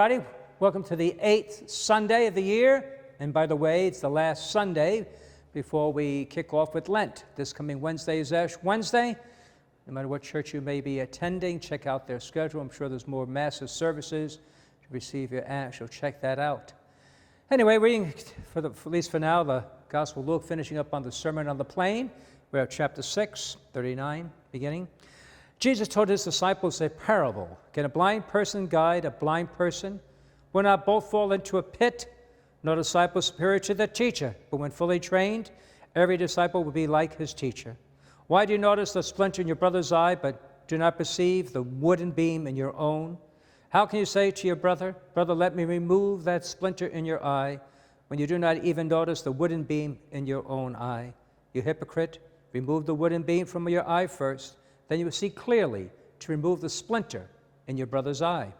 Everybody, welcome to the 8th Sunday of the year. And by the way, it's the last Sunday before we kick off with Lent. This coming Wednesday is Ash Wednesday. No matter what church you may be attending, check out their schedule. I'm sure there's more massive services to receive your Ash, so check that out. Anyway, reading, at least for now, the Gospel of Luke, finishing up on the Sermon on the Plain. We're at chapter 6, 39, beginning. Jesus told his disciples a parable. Can a blind person guide a blind person? Will not both fall into a pit? No disciple superior to the teacher, but when fully trained, every disciple will be like his teacher. Why do you notice the splinter in your brother's eye, but do not perceive the wooden beam in your own? How can you say to your brother, "Brother, let me remove that splinter in your eye," when you do not even notice the wooden beam in your own eye? You hypocrite, remove the wooden beam from your eye first. Then you will see clearly to remove the splinter in your brother's eye.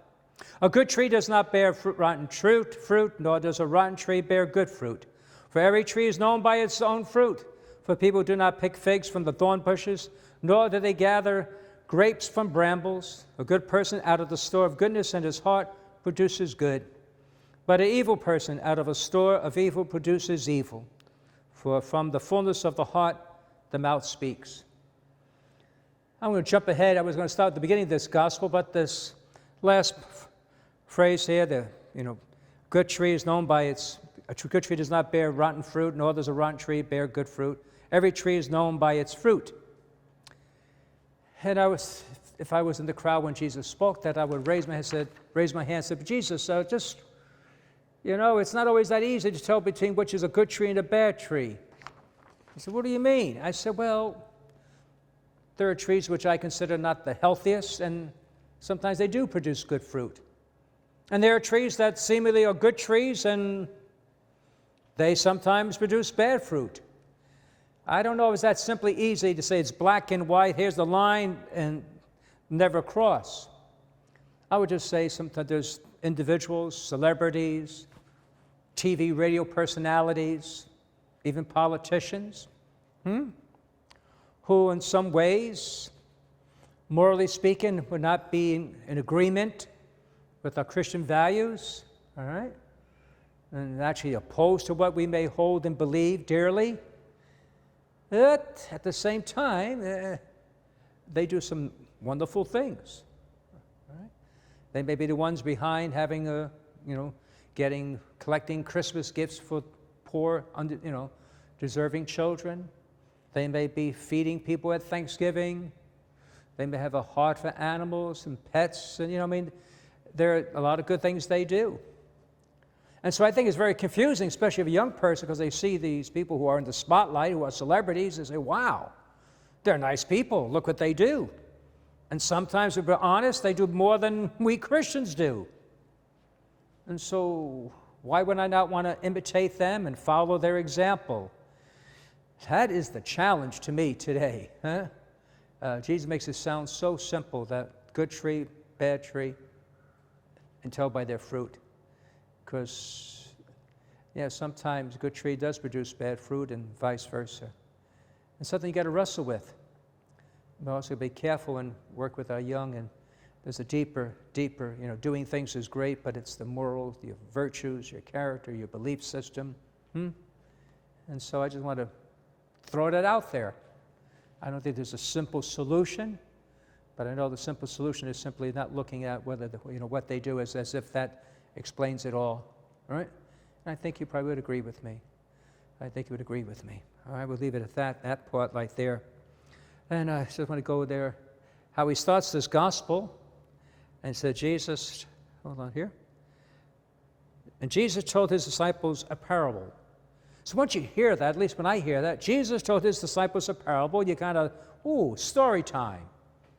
A good tree does not bear rotten fruit, nor does a rotten tree bear good fruit. For every tree is known by its own fruit. For people do not pick figs from the thorn bushes, nor do they gather grapes from brambles. A good person out of the store of goodness in his heart produces good. But an evil person out of a store of evil produces evil. For from the fullness of the heart the mouth speaks. I'm going to jump ahead. I was going to start at the beginning of this gospel, but this last phrase here, good tree is known by a good tree does not bear rotten fruit, nor does a rotten tree bear good fruit. Every tree is known by its fruit. And if I was in the crowd when Jesus spoke that, I would raise my hand and say, "But Jesus, it's not always that easy to tell between which is a good tree and a bad tree." He said, "What do you mean?" I said, "Well, there are trees which I consider not the healthiest, and sometimes they do produce good fruit. And there are trees that seemingly are good trees, and they sometimes produce bad fruit. I don't know if that's simply easy to say it's black and white, here's the line, and never cross. I would just say sometimes there's individuals, celebrities, TV, radio personalities, even politicians, who in some ways, morally speaking, would not be in agreement with our Christian values, all right? And actually opposed to what we may hold and believe dearly. But at the same time, they do some wonderful things, all right? They may be the ones behind having collecting Christmas gifts for poor, deserving children. They may be feeding people at Thanksgiving. They may have a heart for animals and pets. And, there are a lot of good things they do. And so I think it's very confusing, especially if a young person, because they see these people who are in the spotlight, who are celebrities, and say, "Wow, they're nice people. Look what they do." And sometimes, if we're honest, they do more than we Christians do. And so why would I not want to imitate them and follow their example? That is the challenge to me today. Jesus makes it sound so simple, that good tree, bad tree, and tell by their fruit. Because, sometimes a good tree does produce bad fruit and vice versa. It's something you got to wrestle with. But also be careful and work with our young. And there's a deeper, doing things is great, but it's the morals, your virtues, your character, your belief system. And so I just want to throw that out there. I don't think there's a simple solution, but I know the simple solution is simply not looking at whether what they do is as if that explains it all right? And I think you probably would agree with me. All right, we'll leave it at that part right there. And I just want to go there, how he starts this gospel, and said, Jesus, hold on here. And Jesus told his disciples a parable. So once you hear that, at least when I hear that, Jesus told his disciples a parable, you kind of, story time.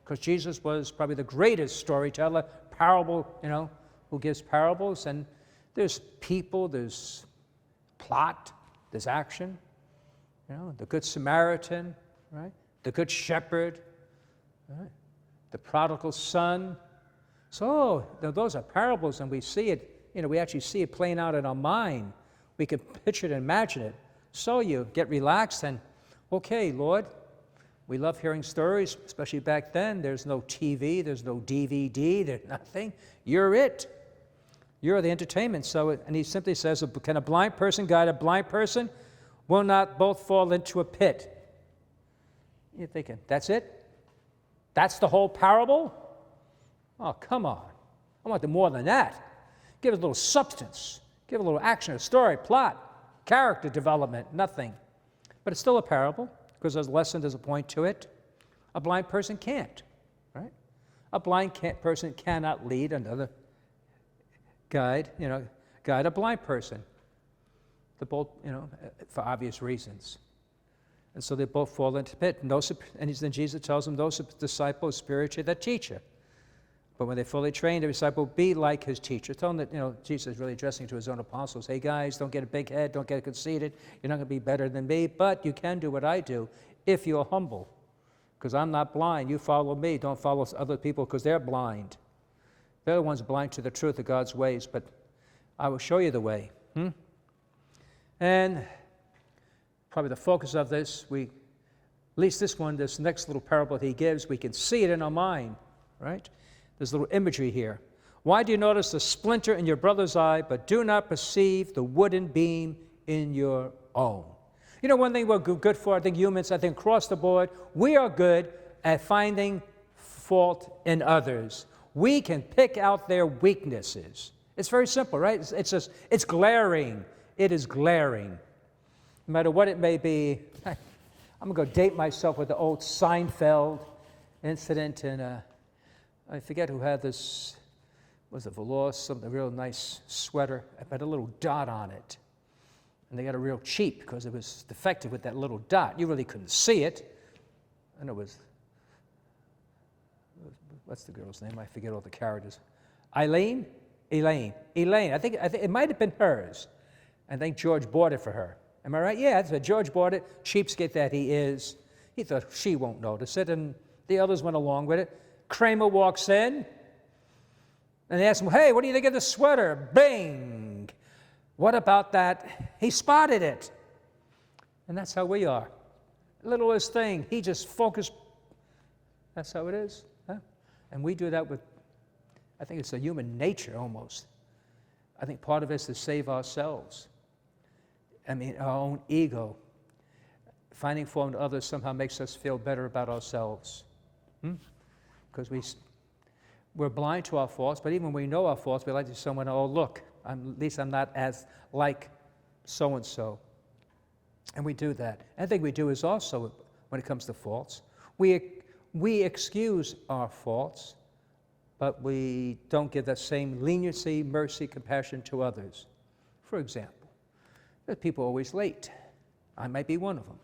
Because Jesus was probably the greatest storyteller, who gives parables. And there's people, there's plot, there's action. The Good Samaritan, right? The Good Shepherd, right? The prodigal son. So those are parables, and we see it, we actually see it playing out in our mind. We can picture it and imagine it. So you get relaxed and, okay, Lord, we love hearing stories, especially back then. There's no TV, there's no DVD, there's nothing. You're it. You're the entertainment. So, and he simply says, can a blind person guide a blind person? Will not both fall into a pit? You're thinking, that's it? That's the whole parable? Oh, come on. I want more than that. Give it a little substance. Give it a little action, a story, plot, character development, nothing. But it's still a parable because there's a lesson, there's a point to it. A blind person can't, right? A blind person cannot lead another guide a blind person. They're both, for obvious reasons. And so they both fall into the pit. And then Jesus tells them, those disciples spiritually that teacher. But when they fully train the disciple, be like his teacher. Tell them that, Jesus is really addressing to his own apostles. Hey, guys, don't get a big head. Don't get conceited. You're not going to be better than me. But you can do what I do if you're humble. Because I'm not blind. You follow me. Don't follow other people because they're blind. They're the ones blind to the truth of God's ways. But I will show you the way. And probably the focus of this, at least this next little parable he gives, we can see it in our mind, right? There's a little imagery here. Why do you notice the splinter in your brother's eye, but do not perceive the wooden beam in your own? One thing we're good for, I think humans, across the board, we are good at finding fault in others. We can pick out their weaknesses. It's very simple, right? It's glaring. It is glaring. No matter what it may be. I'm going to go date myself with the old Seinfeld incident, and I forget who had this, was it velour, something, a real nice sweater, but a little dot on it. And they got it real cheap because it was defective with that little dot. You really couldn't see it. And it was, what's the girl's name? I forget all the characters. Elaine. I think it might have been hers. I think George bought it for her. Am I right? Yeah, that's what George bought it. Cheapskate that he is. He thought she won't notice it, and the others went along with it. Kramer walks in, and they ask him, hey, what do you think of the sweater? Bing! What about that? He spotted it. And that's how we are. Littlest thing, he just focused. That's how it is. Huh? And we do that with, I think it's a human nature almost. I think part of it is to save ourselves. Our own ego. Finding fault in others somehow makes us feel better about ourselves. Because we're blind to our faults, but even when we know our faults, we like to someone, oh, look, at least I'm not as like so-and-so. And we do that. And I think we do is also, when it comes to faults, we excuse our faults, but we don't give that same leniency, mercy, compassion to others. For example, there's people always late. I might be one of them.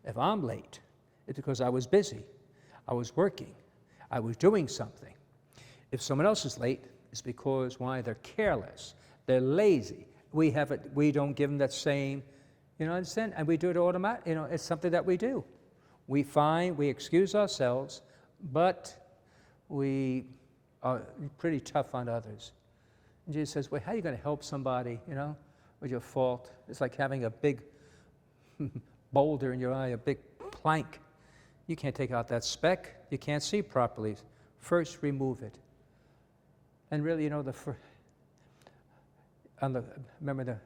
If I'm late, it's because I was busy. I was working. I was doing something. If someone else is late, it's because, why? They're careless. They're lazy. We don't give them that same, understand? And we do it automatically. It's something that we do. We excuse ourselves, but we are pretty tough on others. And Jesus says, well, how are you going to help somebody, with your fault? It's like having a big boulder in your eye, a big plank. You can't take out that speck. You can't see properly. First, remove it. And really, remember the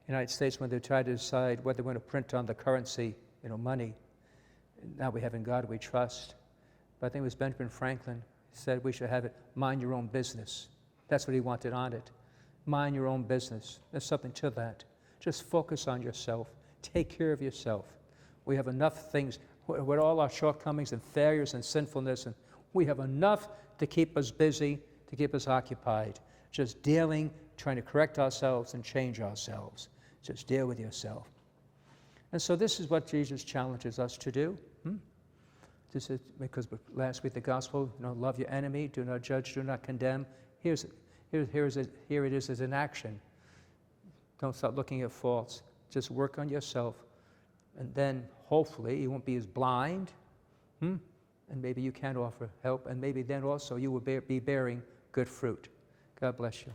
United States when they tried to decide what they want to print on the currency, money. Now we have in God we trust. But I think it was Benjamin Franklin said we should have it, mind your own business. That's what he wanted on it. Mind your own business. There's something to that. Just focus on yourself. Take care of yourself. We have enough things, with all our shortcomings and failures and sinfulness, and we have enough to keep us busy, to keep us occupied. Just trying to correct ourselves and change ourselves. Just deal with yourself. And so this is what Jesus challenges us to do. This is because last week the gospel, love your enemy, do not judge, do not condemn. Here it is as an action. Don't start looking at faults. Just work on yourself. And then hopefully you won't be as blind. And maybe you can offer help. And maybe then also you will be bearing good fruit. God bless you.